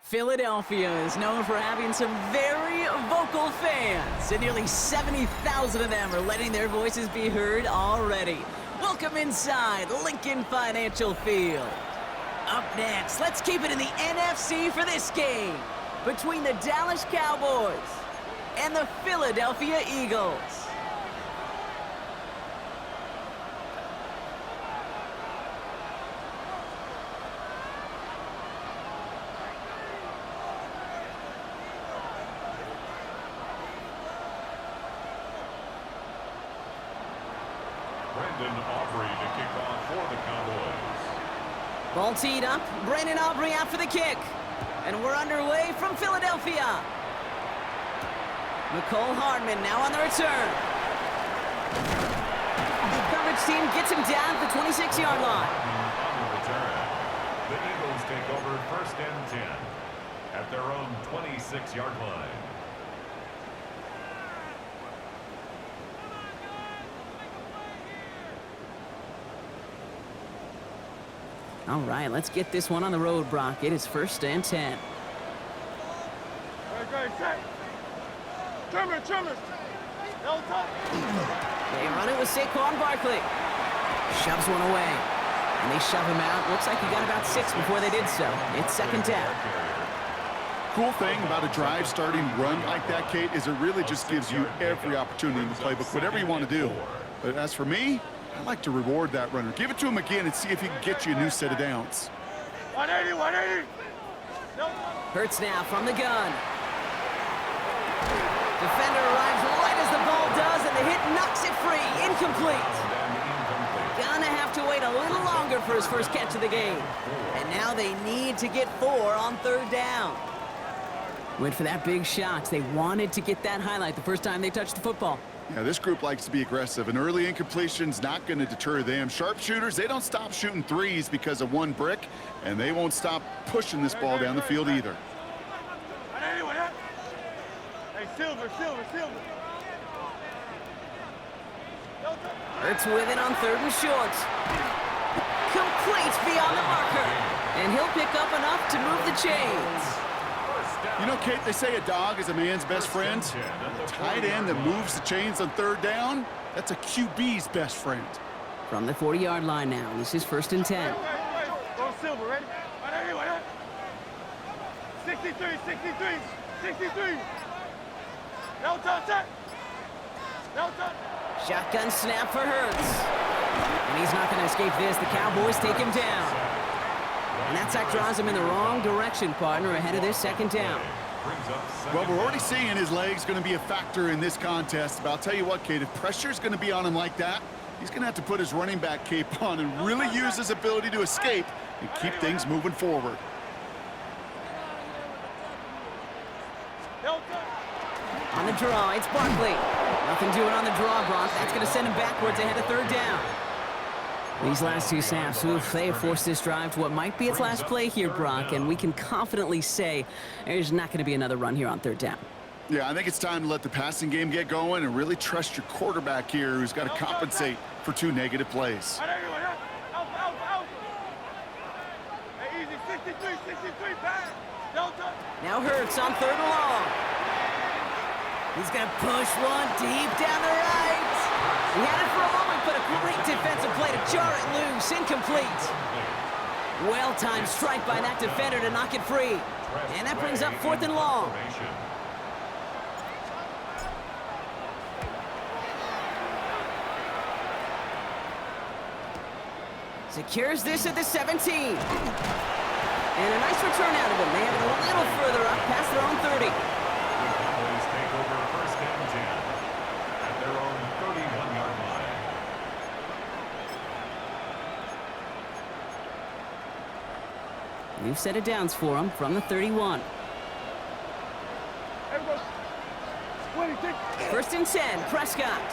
Philadelphia is known for having some very vocal fans, and nearly 70,000 of them are letting their voices be heard already. Welcome inside Lincoln Financial Field. Up next, let's keep it in the NFC for this game between the Dallas Cowboys and the Philadelphia Eagles. To kick off for the Cowboys. Ball teed up, Brandon Aubrey out for the kick. And we're underway from Philadelphia. Nicole Hardman now on the return. The coverage team gets him down at the 26-yard line. On the return, the Eagles take over 1st and 10 at their own 26-yard line. All right, let's get this one on the road, Brock. It is 1st and 10. They run it with Saquon Barkley. Shoves one away. And they shove him out. Looks like he got about 6 before they did so. It's 2nd down. Cool thing about a drive starting run like that, Kate, is it really just gives you every opportunity in the playbook, whatever you want to do. But as for me, I like to reward that runner. Give it to him again and see if he can get you a new set of downs. 180. Hurts now from the gun. Defender arrives right as the ball does, and the hit knocks it free. Incomplete. Gonna have to wait a little longer for his first catch of the game. And now they need to get 4 on 3rd down. Went for that big shot. They wanted to get that highlight the first time they touched the football. Yeah, this group likes to be aggressive, and early incompletion's not going to deter them. Sharpshooters, they don't stop shooting threes because of one brick, and they won't stop pushing this ball down the field either. Hey, Silver. Hurts with it on 3rd and short. Complete beyond the marker. And he'll pick up enough to move the chains. You know, Kate, they say a dog is a man's best friend. A tight end that moves the chains on 3rd down, that's a QB's best friend. From the 40-yard line now, this is 1st and 10. Go Silver, ready? 63. No touch. Shotgun snap for Hurts. And he's not going to escape this. The Cowboys take him down. And that sack draws him in the wrong direction, partner, ahead of this 2nd down. Well, we're already seeing his legs going to be a factor in this contest. But I'll tell you what, Kate, if pressure's going to be on him like that, he's going to have to put his running back cape on and really use his ability to escape and keep things moving forward. On the draw, it's Barkley. Nothing doing on the draw, Brock. That's going to send him backwards ahead of 3rd down. These last 2 snaps, they have forced this drive to what might be its last play here, Brock, and we can confidently say there's not going to be another run here on 3rd down. Yeah, I think it's time to let the passing game get going and really trust your quarterback here, who's got to compensate for 2 negative plays. Hey, easy, 63, back. Now Hurts on 3rd and long. He's going to push one deep down the right. He had it for a moment, but a great defensive play to jar it loose. Incomplete. Well-timed strike by that defender to knock it free. And that brings up 4th and long. Secures this at the 17. And a nice return out of him. They have it a little further up past their own 30. Cowboys take over 1st and 10 at their own 31-yard line. New set of downs for him from the 31. 1st and 10, Prescott.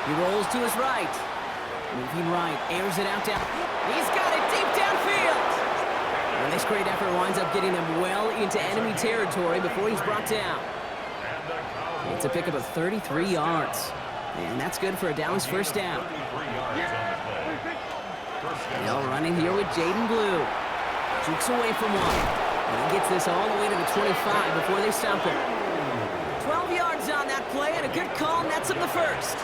He rolls to his right. Moving right, airs it out down. He's got it deep downfield. And this great effort winds up getting them well into enemy territory before he's brought down. It's a pickup of 33 yards. And that's good for a Dallas 1st down. They'll running here with Jaden Blue. Jukes away from one. And he gets this all the way to the 25 before they stop him. 12 yards on that play, and a good call nets him the first.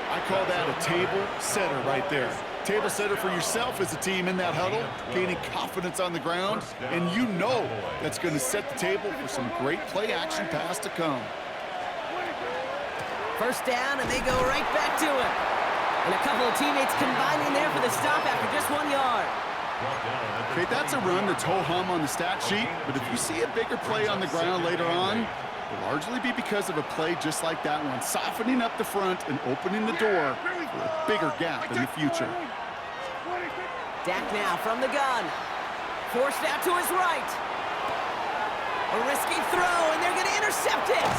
I call that a table setter right there. Table setter for yourself as a team in that huddle, gaining confidence on the ground, and you know that's going to set the table for some great play-action pass to come. First down, and they go right back to it. And a couple of teammates combining there for the stop after just 1 yard. Okay, that's a run that's ho-hum on the stat sheet, but if you see a bigger play on the ground later on, it'll largely be because of a play just like that one, softening up the front and opening the door for a bigger gap in the future. Dak now from the gun. Forced out to his right. A risky throw, and they're going to intercept it.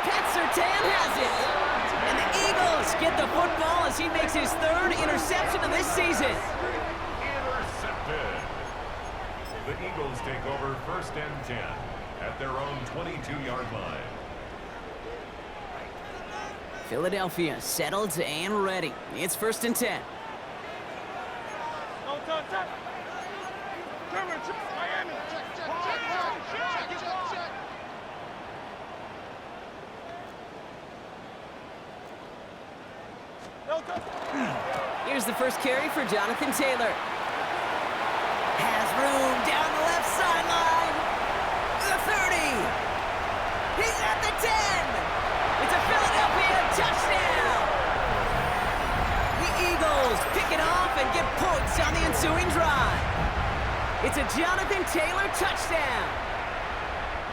Pat Surtain has it. And the Eagles get the football as he makes his third interception of this season. Intercepted. The Eagles take over 1st and 10 at their own 22-yard line. Philadelphia settled and ready. It's 1st and 10. No touch, touch. Trevor, Miami. Check. No touch. Here's the first carry for Jonathan Taylor. Has room down the left sideline. The 30. He's at the 10. It's a Philadelphia touchdown. The Eagles pick it off and get points on the ensuing drive. It's a Jonathan Taylor touchdown.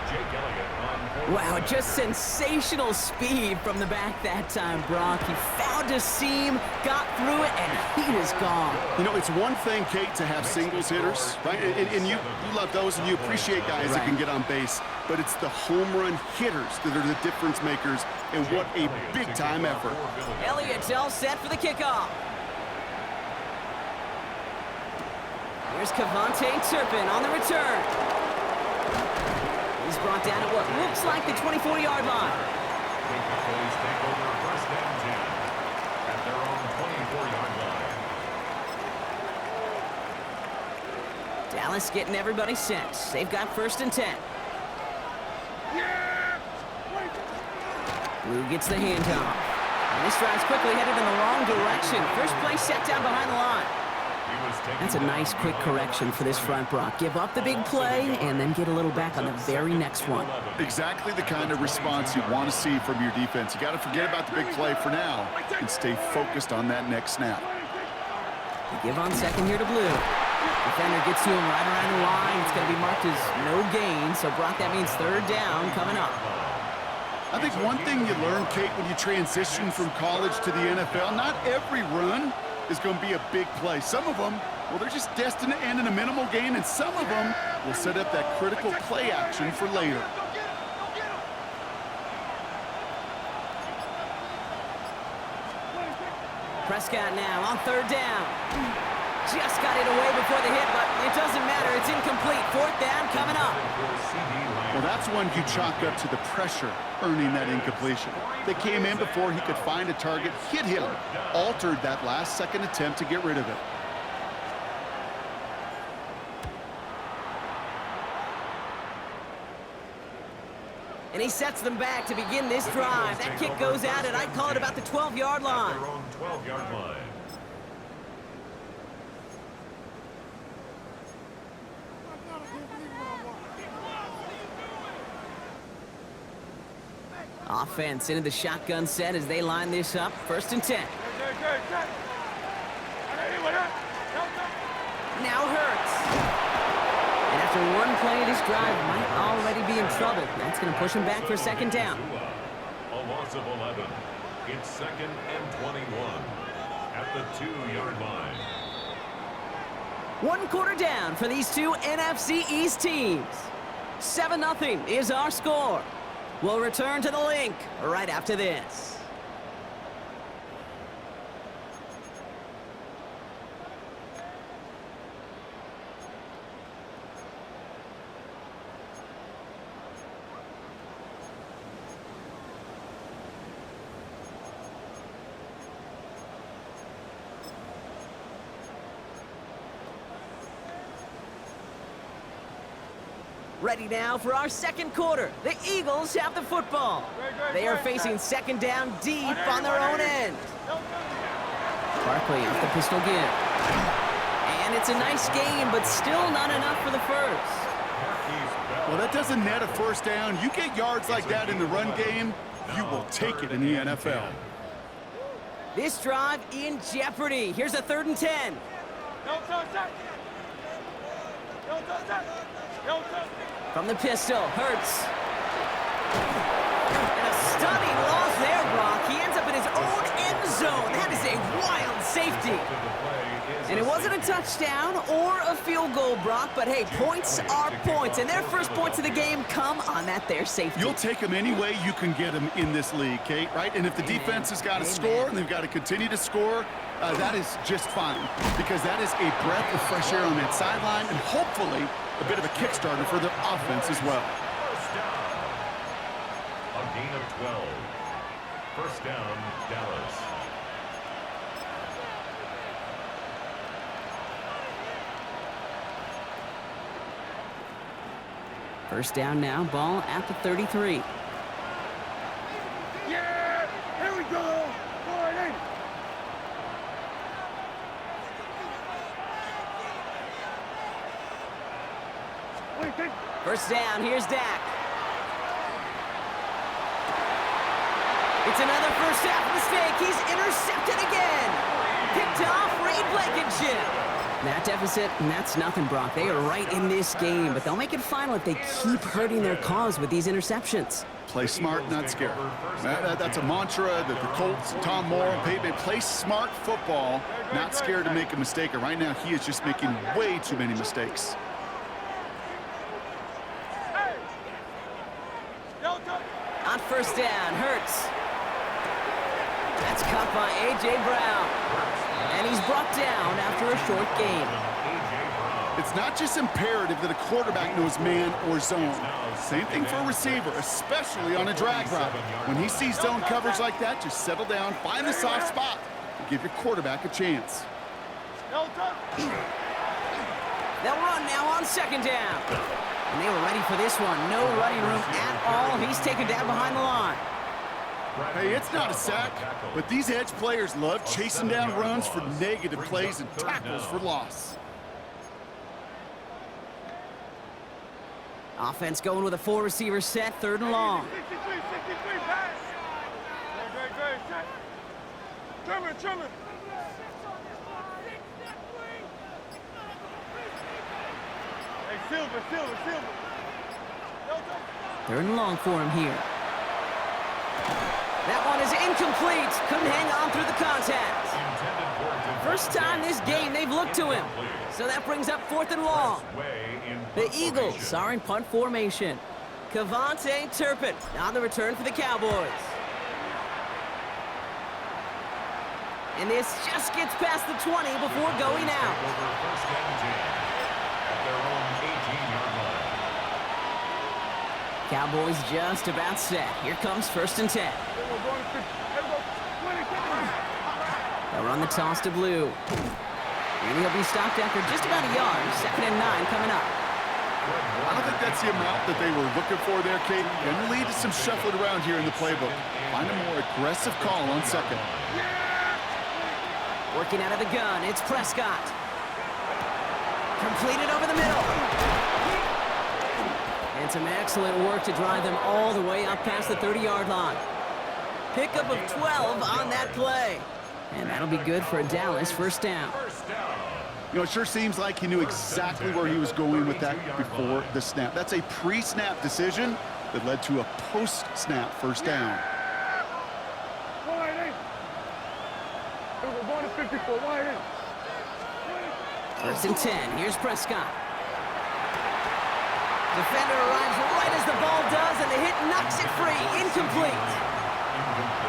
Jake Elliott on Wow, just sensational speed from the back that time, Brock. He found a seam, got through it, and he was gone. You know, it's one thing, Kate, to have singles hitters, right? And you love those, and you appreciate guys that can get on base. But it's the home run hitters that are the difference makers, and what a big-time effort. Elliott's all set for the kickoff. Here's Kevontae Turpin on the return. He's brought down at what looks like the 24-yard line. The Cowboys take over 1st and 10 at their own 24-yard line. Dallas getting everybody set. They've got 1st and 10. Blue gets the handoff. And this drive's quickly headed in the wrong direction. First play set down behind the line. That's a nice quick correction for this front, Brock. Give up the big play and then get a little back on the very next one. Exactly the kind of response you want to see from your defense. You got to forget about the big play for now and stay focused on that next snap. They give on second here to Blue. Defender gets to him right around the line. It's going to be marked as no gain. So, Brock, that means 3rd down coming up. I think one thing you learn, Kate, when you transition from college to the NFL, not every run is going to be a big play. Some of them, well, they're just destined to end in a minimal gain, and some of them will set up that critical play action for later. Prescott now on 3rd down. Just got it away before the hit, but it doesn't matter. It's incomplete. 4th down coming up. Well, that's one you chalk up to the pressure earning that incompletion. They came in before he could find a target, hit him, altered that last-second attempt to get rid of it. And he sets them back to begin this drive. That kick goes out, and I'd call it about the 12-yard line. Their own 12-yard line. Offense into the shotgun set as they line this up. 1st and 10. Now Hurts. And after one play, this drive might already be in trouble. That's going to push him back for 2nd down. A loss of 11. It's 2nd and 21 at the 2-yard line. 1 quarter down for these two NFC East teams. 7-0 is our score. We'll return to the link right after this. Ready now for our second quarter. The Eagles have the football. They are facing second down deep on their own end. Barkley off the pistol give. And it's a nice game, but still not enough for the first. Well, that doesn't net a first down. You get yards like that in the run game, you will take it in the NFL. This drive in jeopardy. Here's a 3rd and 10. From the pistol, Hurts. And a stunning loss there, Brock. He ends up in his own end zone. That is a wild safety. And it wasn't a touchdown or a field goal, Brock, but hey, points are points. And their first points of the game come on that there safety. You'll take them any way you can get them in this league, Kate, right? And if the defense has got to score and they've got to continue to score, that is just fine, because that is a breath of fresh air on that sideline and hopefully a bit of a kickstarter for their offense as well. First down. A gain of 12. First down, Dallas. First down now, ball at the 33. Yeah! Here we go! Going in! First down, here's Dak. It's another first half mistake. He's intercepted again. Picked off Reed Blankenship. That deficit, and that's nothing, Brock. They are right in this game, but they'll make it final if they keep hurting their cause with these interceptions. Play smart, not scared. That's a mantra that the Colts, Tom Moore, Peyton, play smart football, not scared to make a mistake. And right now, he is just making way too many mistakes. On first down, Hurts. That's caught by A.J. Brown. And he's brought down after a short gain. It's not just imperative that a quarterback knows man or zone. Same thing for a receiver, especially on a drag route. When he sees zone coverage like that, just settle down, find the soft spot, and give your quarterback a chance. They'll run now on second down. And they were ready for this one. No running room at all. He's taken down behind the line. Hey, it's not a sack, but these edge players love chasing down runs for negative plays and tackles for loss. Offense going with a 4-receiver set, 3rd and long. 63, pass. Good, set. Trimmer. Hey, Silver. 3rd and long for him here. That one is incomplete. Couldn't hang on through the contact. First time this game they've looked to him. So that brings up 4th and long. The Eagles are in punt formation. Kavontae Turpin on the return for the Cowboys. And this just gets past the 20 before going out. Cowboys just about set. Here comes 1st and 10. They'll run the toss to Blue. And he'll be stopped after just about a yard. 2nd and 9 coming up. I don't think that's the amount that they were looking for there, Kate. Going to lead to some shuffling around here in the playbook. Find a more aggressive call on second. Working out of the gun, it's Prescott. Completed over the middle. And some excellent work to drive them all the way up past the 30-yard line. Pickup of 12 on that play. And that'll be good for a Dallas first down. You know, it sure seems like he knew exactly where he was going with that before the snap. That's a pre-snap decision that led to a post-snap first down. First and 10. Here's Prescott. Defender arrives right as the ball does, and the hit knocks it free. Incomplete.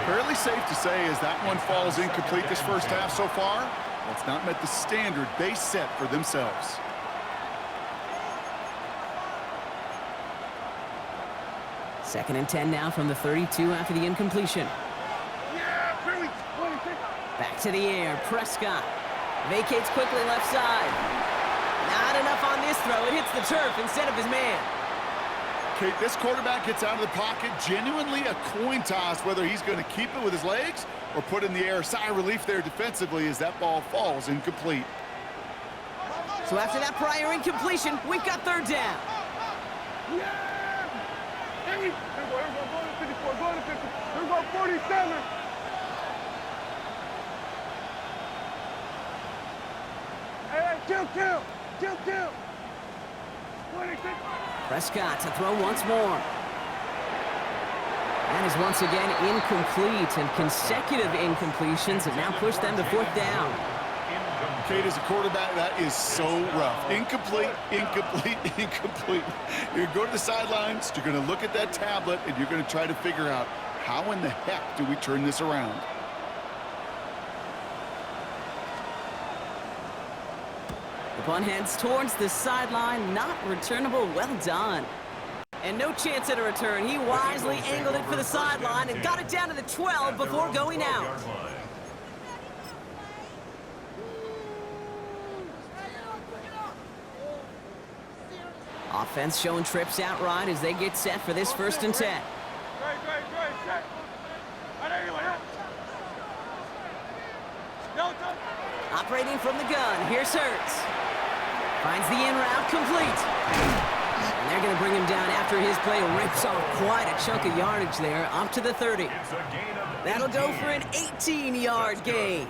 Fairly safe to say as that one falls incomplete this first half so far, that's not met the standard they set for themselves. Second and 10 now from the 32 after the incompletion. Back to the air, Prescott. Vacates quickly left side. Not enough on this throw. It hits the turf instead of his man. Kate, this quarterback gets out of the pocket, genuinely a coin toss, whether he's going to keep it with his legs or put in the air. Sigh of relief there defensively as that ball falls incomplete. So after that prior incompletion, we've got third down. Yeah! Hey, go to 54, go to 50. Here go 47. Hey, kill. 26. Prescott to throw once more. That is once again incomplete, and consecutive incompletions have now pushed them to fourth down. Kate, as a quarterback, that is so rough. Incomplete. You're going to go to the sidelines, you're going to look at that tablet, and you're going to try to figure out how in the heck do we turn this around. The punt heads towards the sideline, not returnable. Well done. And no chance at a return. He wisely angled it for the sideline and got it down to the 12 before going out. Offense showing trips outright as they get set for this 1st and 10. Operating from the gun, here's Hurts. Finds the in route complete. And they're going to bring him down after his play rips off quite a chunk of yardage there, up to the 30. That'll go for an 18-yard gain.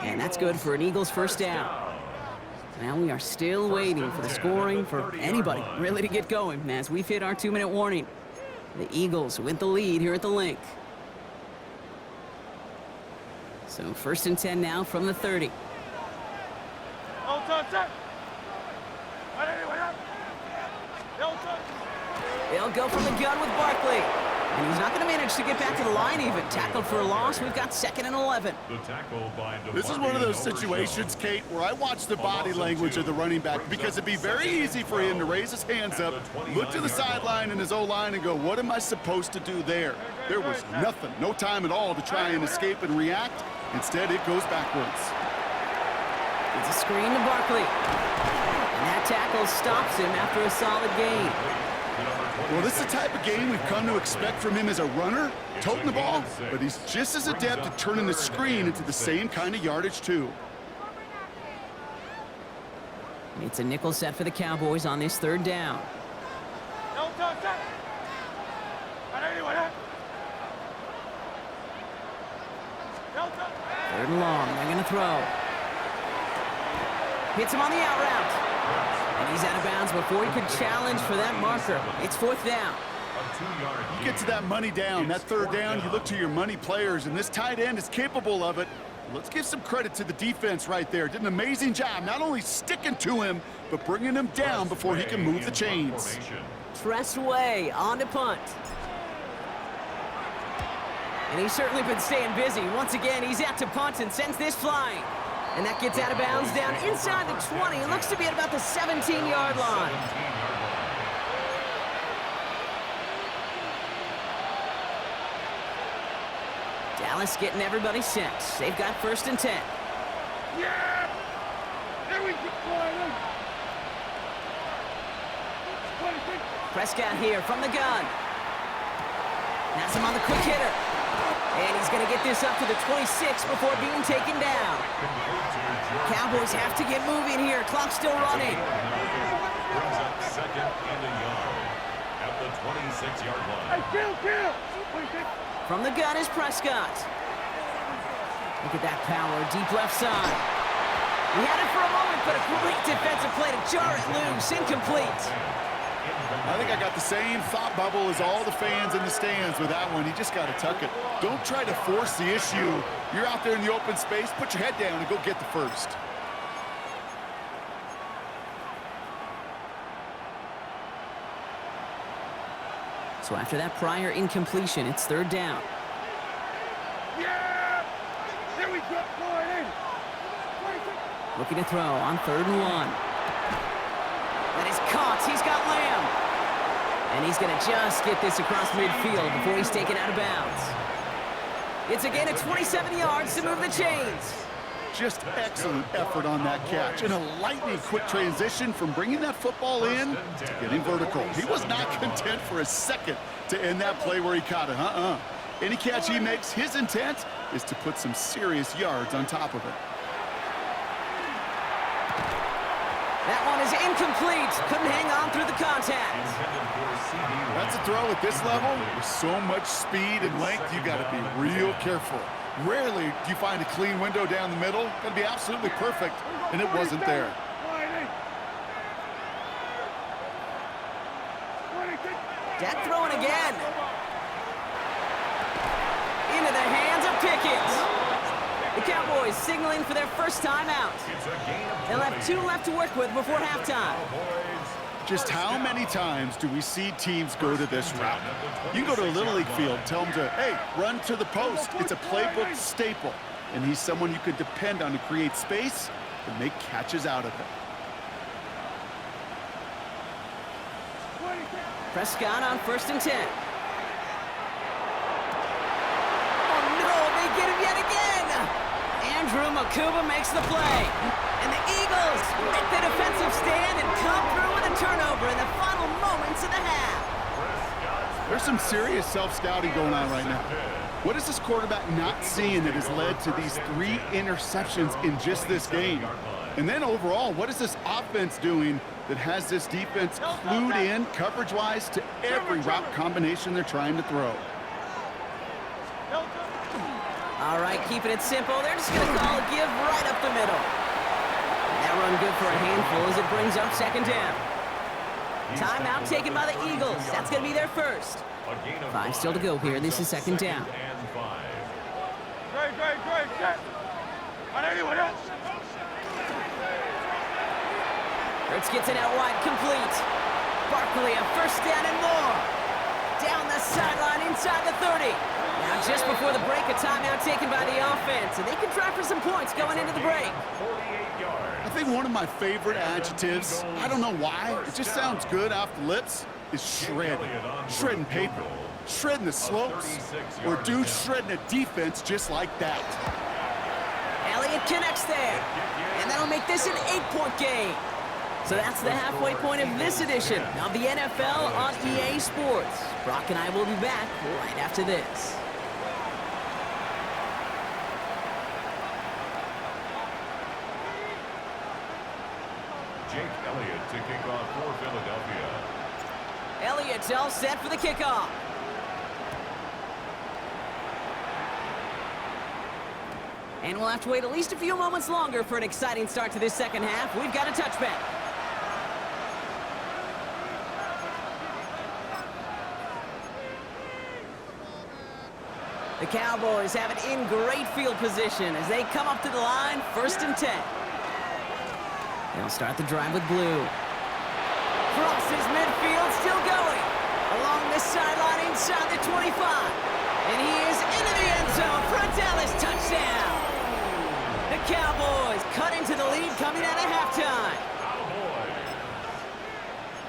And that's good for an Eagles 1st down. Now we are still waiting for the scoring for anybody really to get going as we've hit our 2-minute warning. The Eagles with the lead here at the Link. So 1st and 10 now from the 30. They'll go from the gun with Barkley. And he's not going to manage to get back to the line even. Tackled for a loss. We've got 2nd and 11. This is one of those situations, Kate, where I watch the body language of the running back because it'd be very easy for him to raise his hands up, look to the sideline and his O-line and go, what am I supposed to do there? There was nothing, no time at all to try and escape and react. Instead, it goes backwards. It's a screen to Barkley. And that tackle stops him after a solid gain. Well, this is the type of game we've come to expect from him as a runner, toting the ball, but he's just as adept at turning the screen into the same kind of yardage, too. It's a nickel set for the Cowboys on this 3rd down. 3rd and long, they're going to throw. Hits him on the out route. And he's out of bounds before he could challenge for that marker. It's 4th down. You get to that money down, that 3rd down, you look to your money players, and this tight end is capable of it. Let's give some credit to the defense right there. Did an amazing job, not only sticking to him, but bringing him down before he can move the chains. Tress Way on to punt. And he's certainly been staying busy. Once again, he's out to punt and sends this flying. And that gets out of bounds down inside the 20. It looks to be at about the 17-yard line. Dallas getting everybody set. They've got 1st and 10. Yeah! There we go. Prescott here from the gun. Has him on the quick hitter. And he's going to get this up to the 26 before being taken down. Cowboys have to get moving here. Clock's still running. Brings up 2nd and a yard at the 26-yard line. Hey, kill! From the gun is Prescott. Look at that power, deep left side. He had it for a moment, but a great defensive play to jar it loose. Incomplete. I think I got the same thought bubble as all the fans in the stands with that one. You just got to tuck it. Don't try to force the issue. You're out there in the open space, put your head down and go get the 1st. So after that prior incompletion, it's 3rd down. Yeah! There we go. Looking to throw on 3rd and 1. That is caught. He's got Lamb. And he's going to just get this across midfield before he's taken out of bounds. It's a gain of 27 yards to move the chains. Just excellent effort on that catch. And a lightning quick transition from bringing that football in to getting vertical. He was not content for a second to end that play where he caught it. Any catch he makes, his intent is to put some serious yards on top of it. That one is incomplete. Couldn't hang on through the contact. That's a throw at this level. With so much speed and length, you got to be real careful. Rarely do you find a clean window down the middle. Got to be absolutely perfect, and it wasn't there. Deck throwing again. Into the hands of Pickett. The Cowboys signaling for their first time out. They'll have 2 left to work with before halftime. Just how many times do we see teams go to this route? You go to a Little League field, tell them to, hey, run to the post. It's a playbook staple. And he's someone you could depend on to create space and make catches out of it. Prescott on 1st and 10. Oh no, they get him yet again! Andrew Makuba makes the play. And the Eagles make the defensive stand and come through with a turnover in the final moments of the half. There's some serious self-scouting going on right now. What is this quarterback not seeing that has led to these 3 interceptions in just this game? And then overall, what is this offense doing that has this defense clued in coverage-wise to every route combination they're trying to throw? All right, keeping it simple. They're just going to call a give right up the middle. That run good for a handful as it brings up 2nd down. Timeout taken by the Eagles. That's going to be their first. 5 still to go here. This is 2nd down. Great. On anyone else? Hurts gets it out wide, complete. Barkley a 1st down and more. Down the sideline inside the 30. Now just before the break, a timeout taken by the offense, and they can try for some points going into the break. I think one of my favorite adjectives, I don't know why, it just sounds good off the lips, is shred. Shredding paper, shredding the slopes, or dude shredding a defense just like that. Elliott connects there, and that'll make this an 8-point game. So that's the halfway point of this edition of the NFL on EA Sports. Brock and I will be back right after this. Jake Elliott to kick off for Philadelphia. Elliott's all set for the kickoff. And we'll have to wait at least a few moments longer for an exciting start to this second half. We've got a touchback. The Cowboys have it in great field position as they come up to the line, 1st and 10. They'll start the drive with blue. Crosses midfield, still going. Along the sideline inside the 25. And he is into the end zone. Frontalis touchdown. The Cowboys cut into the lead coming out of halftime.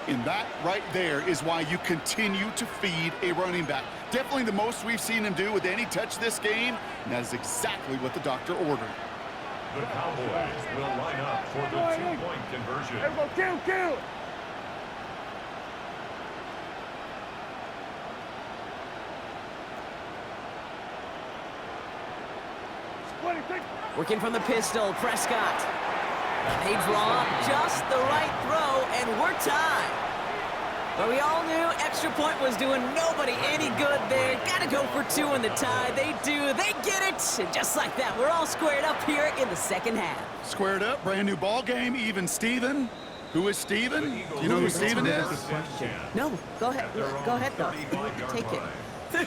And that right there is why you continue to feed a running back. Definitely the most we've seen him do with any touch this game, and that is exactly what the doctor ordered. The Cowboys will line up for the 2-point conversion. Everyone kill! Working from the pistol, Prescott. They draw up just the right throw, and we're tied. But we all knew extra point was doing nobody any good there. Got to go for 2 in the tie. They do. They get it. And just like that, we're all squared up here in the second half. Squared up, brand new ball game, even Steven. Who is Steven? You know who Steven is? No, go ahead. Go ahead, though. Take it.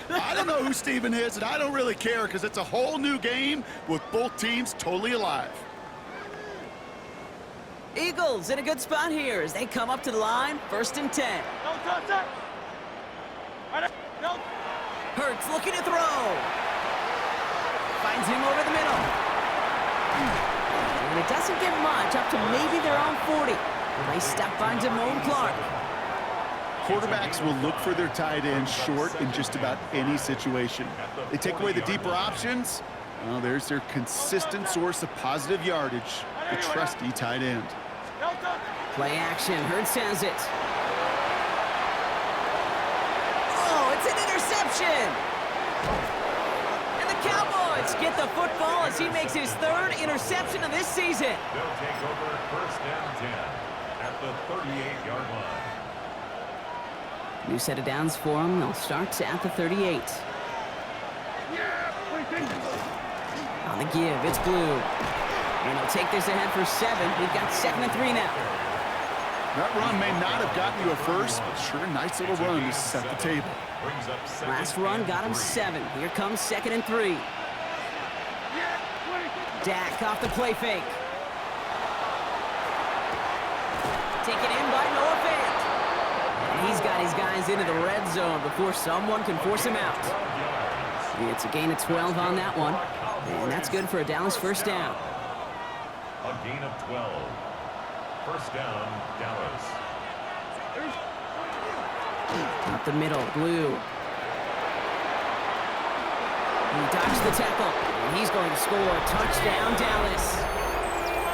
I don't know who Steven is, and I don't really care because it's a whole new game with both teams totally alive. Eagles in a good spot here as they come up to the line, 1st and 10. Hurts looking to throw. Finds him over the middle. And it doesn't get much, up to maybe their own 40. Nice step by Damone Clark. Quarterbacks will look for their tight end short in just about any situation. They take away the deeper options, Well, there's their consistent source of positive yardage, the trusty tight end. Play action. Hurts has it. Oh, it's an interception. And the Cowboys get the football as he makes his third interception of this season. They'll take over first and 10 at the 38-yard line. New set of downs for him. They'll start at the 38. On the give, it's Blue. And he'll take this ahead for 7. We've got 2nd and 3 now. That run may not have gotten you a first, but sure, nice little run to set the table. Last run got him 7. Here comes 2nd and 3. Dak off the play fake. Taken in by Noah Fant. And he's got his guys into the red zone before someone can force him out. It's a gain of 12 on that one. And that's good for a Dallas first down. A gain of 12. First down, Dallas. Up the middle, Blue. He dodged the tackle, and he's going to score. Touchdown, Dallas.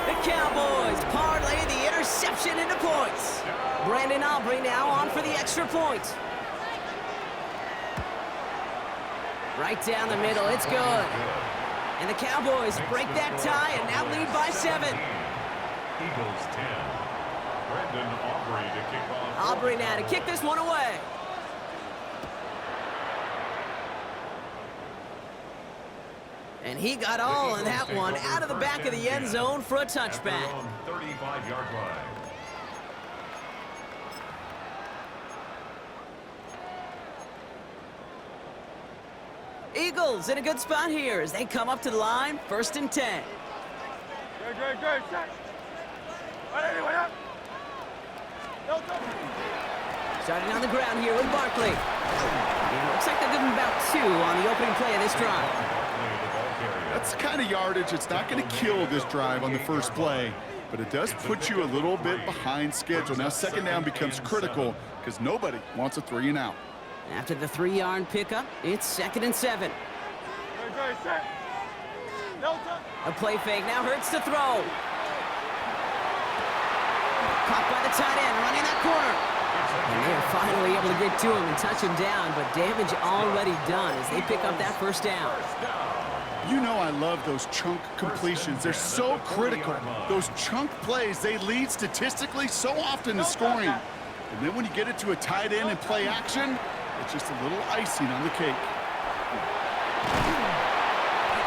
The Cowboys parlay the interception into points. Brandon Aubrey now on for the extra point. Right down the middle, it's good. And the Cowboys break that tie and now lead by 7. Eagles 10. Brandon Aubrey to kick off. Aubrey now to kick this one away. And he got all in that one out of the back of the end zone for a touchback. 35-yard line. Eagles in a good spot here as they come up to the line, 1st and 10. Good. Set. Anyway, up. Starting on the ground here with Barkley. And it looks like they'll give him about 2 on the opening play of this drive. That's the kind of yardage it's not going to kill this drive on the first play, but it does put you a little bit behind schedule. Now 2nd down becomes critical because nobody wants a 3 and out. After the 3-yard pickup, it's 2nd and 7. Good. Set. A play fake now hurts to throw. Caught by the tight end, running that corner. And they are finally able to get to him and touch him down, but damage already done as they pick up that first down. You know I love those chunk completions. They're so critical. Those chunk plays, they lead statistically so often to scoring. And then when you get it to a tight end and play action, it's just a little icing on the cake.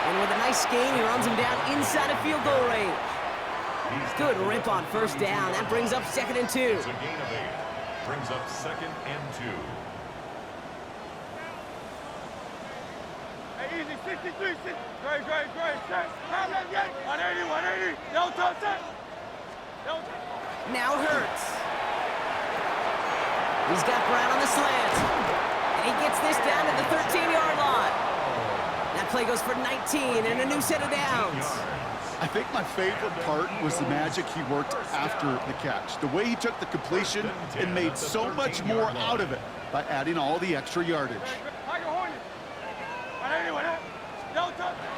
And with a nice gain, he runs him down inside of field goal range. Good rip on first down. That brings up 2nd and 2. It's a gain of 8. Brings up 2nd and 2. Hey, easy. 63. Great. Set. On 80. No touch. Set. Now Hurts. He's got Brown on the slant. And he gets this down to the 13-yard line. That play goes for 19 and a new set of downs. I think my favorite part was the magic he worked after the catch. The way he took the completion and made so much more out of it by adding all the extra yardage.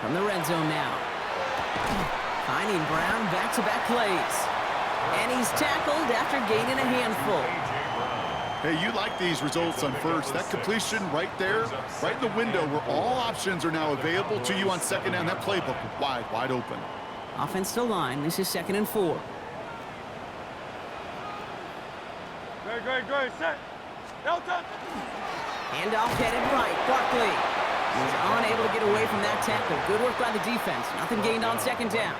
From the red zone now. Finding Brown back-to-back plays. And he's tackled after gaining a handful. Hey, you like these results on first. That completion right there, right in the window where all options are now available to you on 2nd down. That playbook wide open. Offensive line, this is 2nd and 4. Great. Set. Handoff headed right. Barkley is unable to get away from that tackle. Good work by the defense. Nothing gained on 2nd down.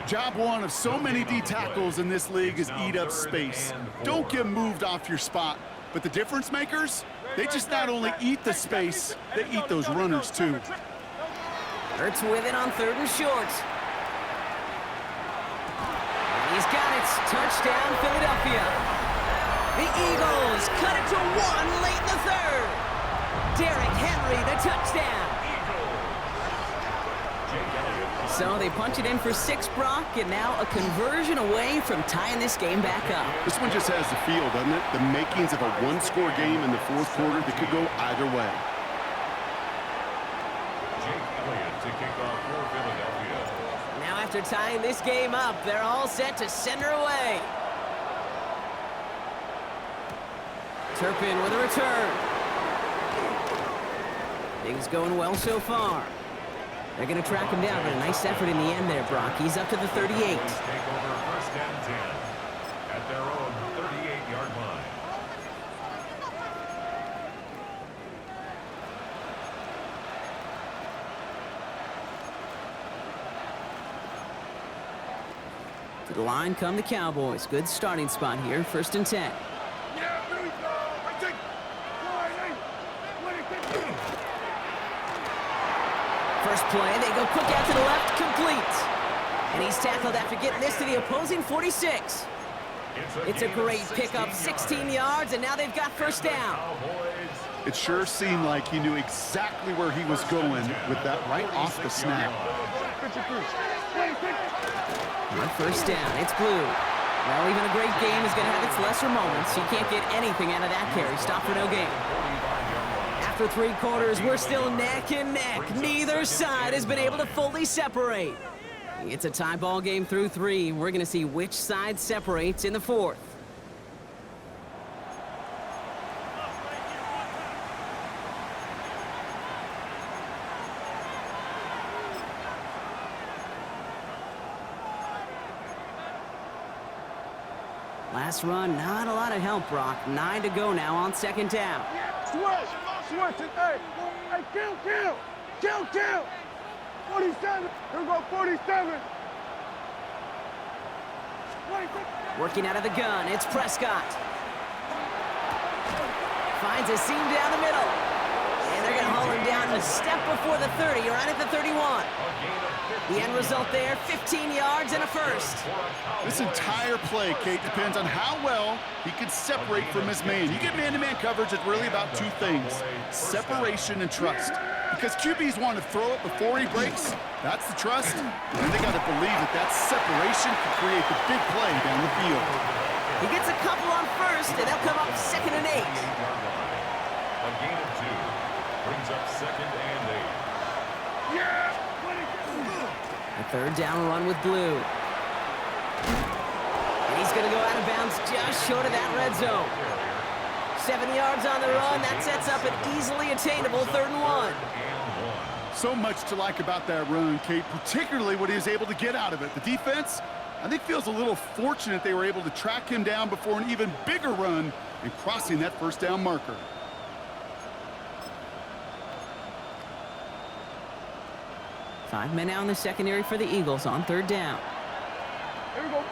Job one of so many D tackles in this league is eat up space. Don't get moved off your spot. But the difference makers, they just not only eat the space, they eat those runners too. Hurts with it on 3rd and short. He's got it. Touchdown, Philadelphia. The Eagles cut it to 1 late in the 3rd. Derrick Henry, the touchdown. So they punch it in for 6, Brock, and now a conversion away from tying this game back up. This one just has the feel, doesn't it? The makings of a 1-score game in the 4th quarter that could go either way. to kick off for Philadelphia. Now after tying this game up, they're all set to send her away. Turpin with a return. Things going well so far. They're going to track him down, but a nice effort in the end there, Brock. He's up to the 38. Take over first and 10 at their own 38-yard line. To the line come the Cowboys. Good starting spot here, first and 10. Yeah, here we go. I take 4, 8, 20. First play, they go quick out to the left, complete. And he's tackled after getting this to the opposing 46. It's a great pickup, 16 yards, and now they've got first down. It sure seemed like he knew exactly where he was going with that right off the snap. On first down, it's Blue. Well, even a great game is going to have its lesser moments. You can't get anything out of that carry. Stop for no gain. After 3 quarters, we're still neck and neck. Neither side has been able to fully separate. It's a tie ball game through 3. We're going to see which side separates in the 4th. Last run, not a lot of help, Brock. 9 to go now on second down. Switch it, hey, kill. 47, here we go, 47. Working out of the gun, it's Prescott. Finds a seam down the middle. And they're going to haul him down a step before the 30, right at the 31. The end result there, 15 yards and a first. This entire play, Kate, depends on how well he can separate from his man. You get man-to-man coverage, it's really about 2 things, separation and trust. Because QBs want to throw it before he breaks, that's the trust. And they got to believe that that separation can create the big play down the field. He gets a couple on first, and they'll come up second and 8. A gain of 2 brings up second and 8. Yeah! A third down run with Blue. And he's going to go out of bounds just short of that red zone. 7 yards on the run. That sets up an easily attainable 3rd and 1. So much to like about that run, Kate, particularly what he was able to get out of it. The defense, I think, feels a little fortunate they were able to track him down before an even bigger run and crossing that first down marker. Five men out in the secondary for the Eagles on 3rd down. Here we go.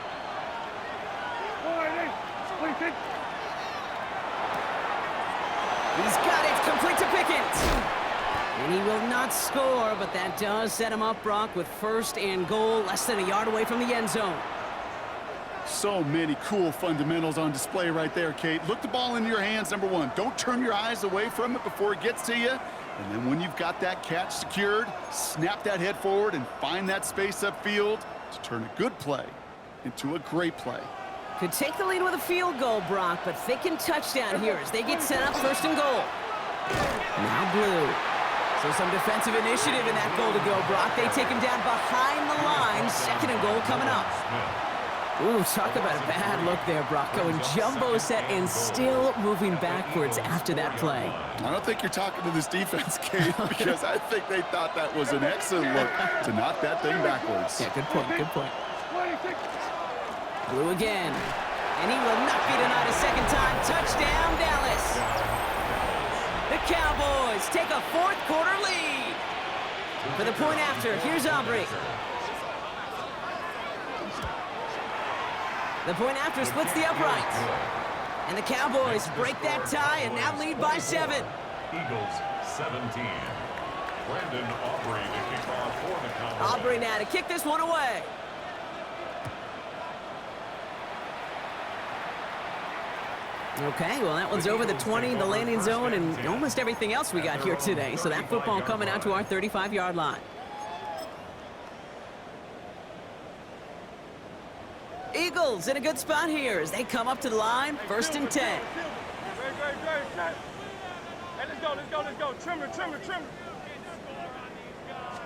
4, 8, 20. He's got it, complete to Pickens. And he will not score, but that does set him up, Brock, with 1st and goal, less than a yard away from the end zone. So many cool fundamentals on display right there, Kate. Look the ball into your hands, number 1. Don't turn your eyes away from it before it gets to you. And then when you've got that catch secured, snap that head forward and find that space upfield to turn a good play into a great play. Could take the lead with a field goal, Brock, but thinking touchdown here as they get set up 1st and goal. Now Blue. So some defensive initiative in that goal to go, Brock. They take him down behind the line. 2nd and goal coming up. Ooh, talk about a bad look there, Brock. Going jumbo set and still moving backwards after that play. I don't think you're talking to this defense, Kate, because I think they thought that was an excellent look to knock that thing backwards. Yeah, good point, good point. Blue again. And he will not be denied a second time. Touchdown, Dallas. The Cowboys take a 4th quarter lead. For the point after, here's Aubrey. The point after splits the uprights. And the Cowboys break that tie and now lead by 7. Eagles 17. Brandon Aubrey to kick off for the Cowboys. Aubrey now to kick this one away. Okay, well, that one's over the 20, the landing zone, and almost everything else we got here today. So that football coming out to our 35-yard line. Eagles in a good spot here as they come up to the line, 1st and 10. Great. Hey, let's go. Trim it.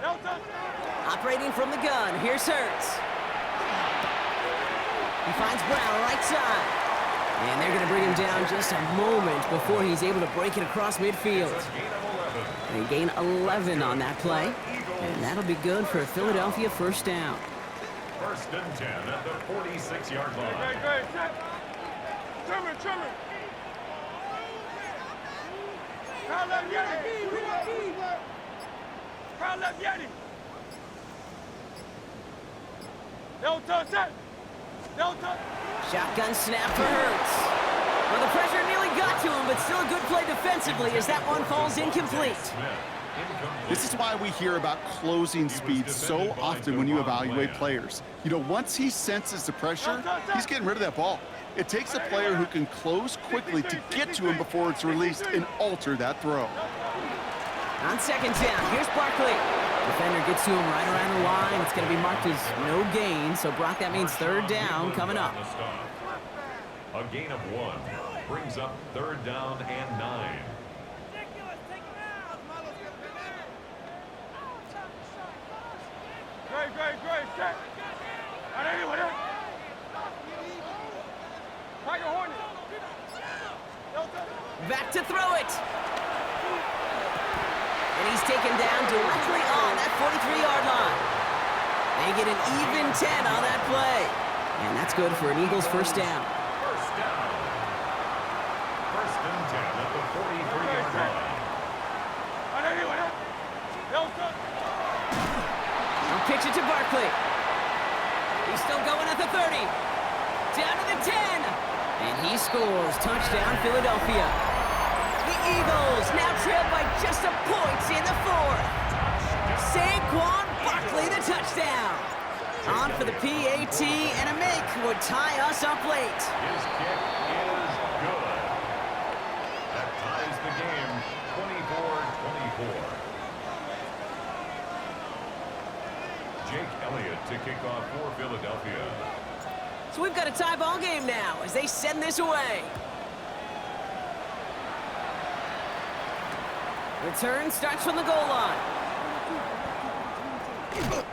Operating from the gun, here's Hurts. He finds Brown right side. And they're going to bring him down just a moment before he's able to break it across midfield. They gain 11 on that play. And that'll be good for a Philadelphia first down. First and 10 at the 46-yard line. Great. Trimmer. Crowd left Yeti. Don't touch that. Shotgun snap for Hurts. Well, the pressure nearly got to him, but still a good play defensively as that one falls incomplete. This is why we hear about closing speed so often when you evaluate players. You know, once he senses the pressure, he's getting rid of that ball. It takes a player who can close quickly to get to him before it's released and alter that throw. On second down, here's Barkley. Defender gets to him right around the line. It's going to be marked as no gain. So, Brock, that means third down coming up. A gain of 1 brings up third down and 9. Great. Set. Tiger Hornet. Back to throw it. And he's taken down directly on that 43-yard line. They get an even 10 on that play. And that's good for an Eagles first down. First down. First and 10 at the 43-yard line. I'll pitch it to Barkley. He's still going at the 30. Down to the 10. And he scores. Touchdown, Philadelphia. The Eagles now trail by just a point in the fourth. Saquon Barkley, the touchdown. On for the PAT, and a make would tie us up late. His kick is good. That ties the game 24-24. Jake Elliott to kick off for Philadelphia. So we've got a tie ball game now as they send this away. Return starts from the goal line.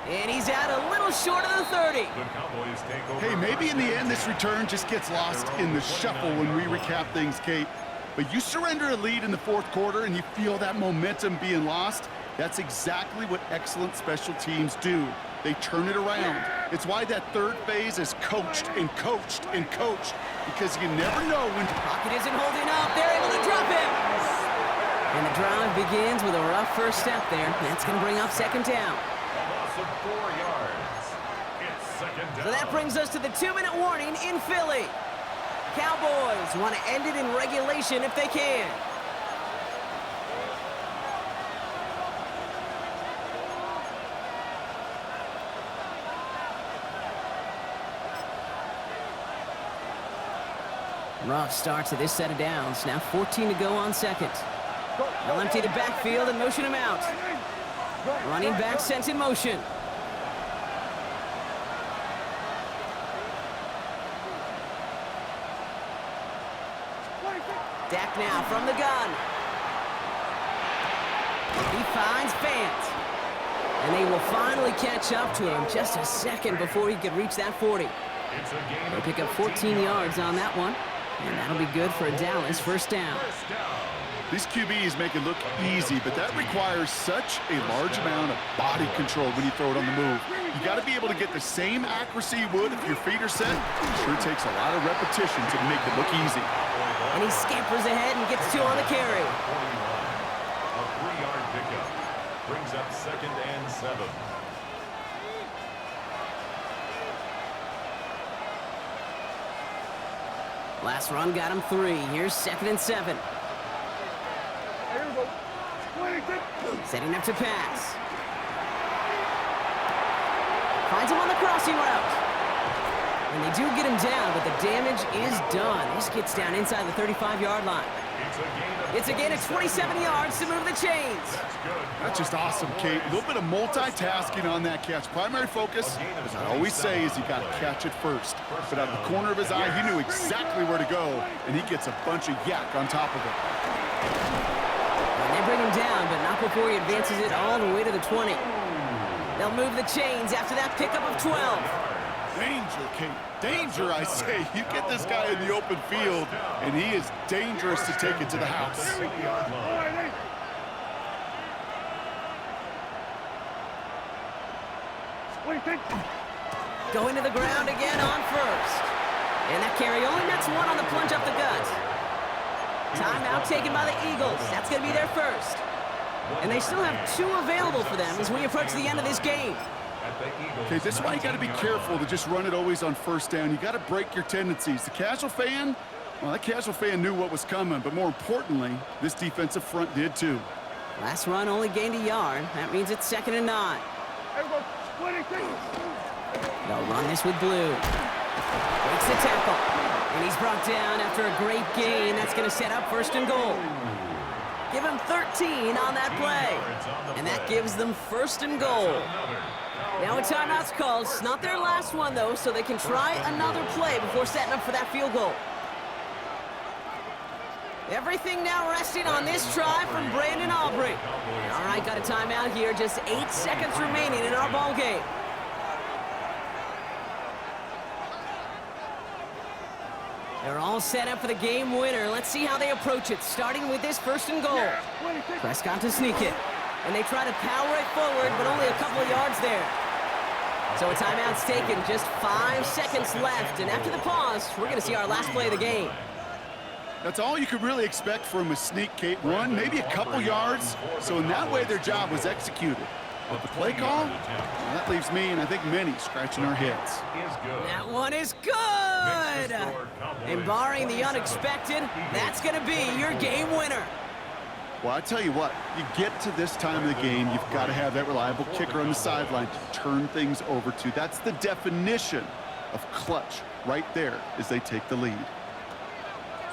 And he's out a little short of the 30. The Cowboys take over. Hey, maybe in the end this return just gets lost in the shuffle when we recap things, Kate. But you surrender a lead in the fourth quarter and you feel that momentum being lost. That's exactly what excellent special teams do. They turn it around. It's why that third phase is coached and coached and coached, because you never know when... Pocket isn't holding up. They're able to drop him. And the drive begins with a rough first step there. That's going to bring up second down. A loss of 4 yards. It's second down. So that brings us to the 2-minute warning in Philly. Cowboys want to end it in regulation if they can. Rough start to this set of downs. Now 14 to go on second. They'll empty the backfield and motion him out. Running back sent in motion. Dak now from the gun. He finds Fant. And they will finally catch up to him just a second before he could reach that 40. They pick up 14 yards on that one. And that'll be good for a Dallas first down. These QBs make it look easy, but that requires such a large amount of body control when you throw it on the move. You got to be able to get the same accuracy you would if your feet are set. It sure takes a lot of repetition to make it look easy. And he scampers ahead and gets 2 on the carry. A 3-yard pickup brings up second and 7. Last run got him 3. Here's second and 7. Setting up to pass. Finds him on the crossing route. And they do get him down, but the damage is done. This gets down inside the 35-yard line. It's a gain of 27 yards to move the chains. That's just awesome, Kate. A little bit of multitasking on that catch. Primary focus, as I always say, is you got to catch it first. But out of the corner of his eye, he knew exactly where to go, and he gets a bunch of yak on top of it. And they bring him down, but not before he advances it all the way to the 20. They'll move the chains after that pickup of 12. Danger, Kate. Danger, I say. You get this guy in the open field, and he is dangerous to take it to the house. Going to the ground again on first. And that carry only nets one on the plunge up the gut. Timeout taken by the Eagles. That's going to be their first. And they still have 2 available for them as we approach the end of this game. Okay, this is why you got to be careful to just run it always on first down. You got to break your tendencies. The casual fan, well, that casual fan knew what was coming, but more importantly, this defensive front did too. Last run only gained a yard. That means it's 2nd and 9. They'll run this with Blue. Breaks the tackle. And he's brought down after a great gain. That's going to set up 1st and goal. Give him 13 on that play. And that gives them 1st and goal. Now a timeout's called. It's not their last one, though, so they can try another play before setting up for that field goal. Everything now resting on this try from Brandon Aubrey. All right, got a timeout here. Just 8 seconds remaining in our ball game. They're all set up for the game winner. Let's see how they approach it, starting with this 1st and goal. Prescott to sneak it. And they try to power it forward, but only a couple of yards there. So a timeout's taken, just 5 seconds left. And after the pause, we're going to see our last play of the game. That's all you could really expect from a sneak, Kate. 1, maybe a couple yards. So in that way, their job was executed. But the play call, well, that leaves me and I think many scratching our heads. That one is good! And barring the unexpected, that's going to be your game winner. Well, I tell you what, you get to this time of the game, you've got to have that reliable kicker on the sideline to turn things over to. That's the definition of clutch right there as they take the lead.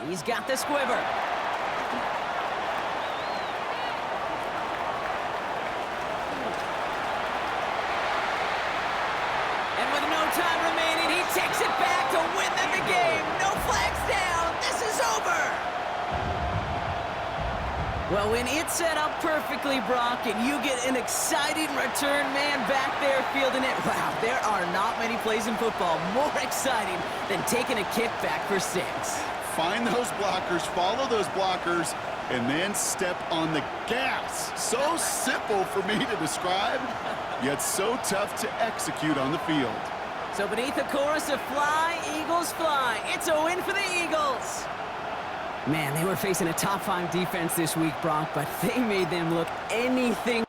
He's got the squiver. And with no time remaining, he takes it back to win them the game. No flags down. This is over. Well, when it's set up perfectly, Brock, and you get an exciting return man back there fielding it, wow, there are not many plays in football more exciting than taking a kick back for 6. Find those blockers, follow those blockers, and then step on the gas. So simple for me to describe, yet so tough to execute on the field. So beneath the chorus of Fly, Eagles Fly, it's a win for the Eagles. Man, they were facing a top 5 defense this week, Brock, but they made them look anything